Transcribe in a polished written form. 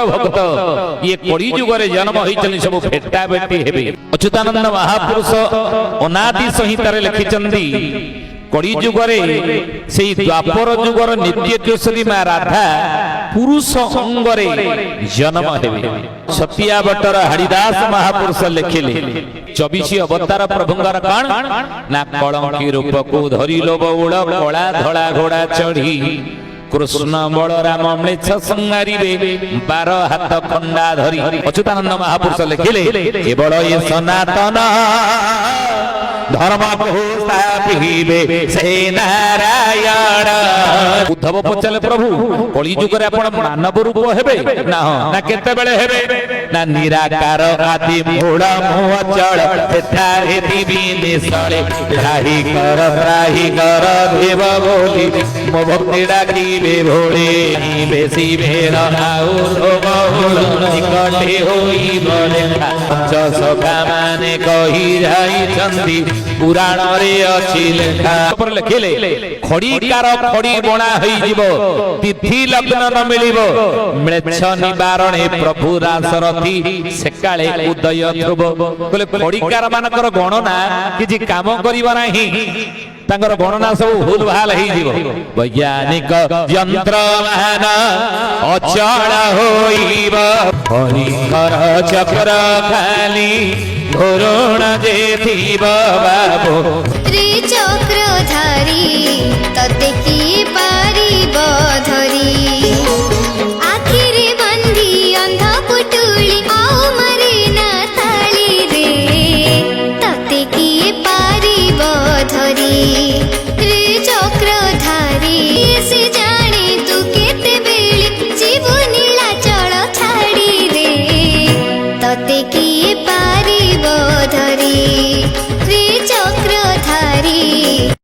भक्त ये कड़ी जुगरे जन्म होइचनि सब भेटा बेटी हेबे। अच्युतानंद महापुरुष अनादि संहितारे लिखिचंदी कड़ी जुगरे से द्वापर जुगर नित्य केशरी मां राधा पुरुष अंगरे जन्म हेबे। छतिया बटर हरिदास महापुरुष लिखिले 24 अवतार प्रभुंगर कण ना कलंकी रूप को धरी लो बउल कला धड़ा घोड़ा चढ़ी कृष्ण बलराम मृछ संहारिबे 12 हाथ खंडा धरी। अच्युतानंद महापुरुष लिखिले केवल ये सनातन धर्म को स्थापिबे से नारायण। उद्धव पचारे प्रभु कली जुगरे आपण मानव रूप हेबे ना ना केते बेले हेबे ना निराकार आदि मूल मोचल सेठारे दिबी निसळे त्राही कर देव बोली मो भक्ति डाकीबे भोले बेसी भेर आउ बहुल निकटे होई बलेखा पंच सखा माने कहि जाई चंदी पुराण रे अछि लेखा। पर लिखिले खड़ीकार खड़ी बणा होई जीवो तिथि लग्न न मिलिबो म्लेच्छ निवारणे प्रभु रासरथी सेकाळे उदय ध्रुव। बोले खड़ीकार मानकर गणना किछि काम करिबो नाही तांगर गणना सब भूल भाल होई जीवो। वैज्ञानिक यंत्र महान अचल होइबो हरिकर चक्र खाली धोरण जे थीब बाबू त्रिचक्रधारी तते की पारिब धरी आखिरे बंधी अंध पुटुली आओ मरे ना थाली रे तते की पारिब धरी त्रिचक्रधारी से जाने तू केते बेली जीव नीला चल छाड़ी रे तते की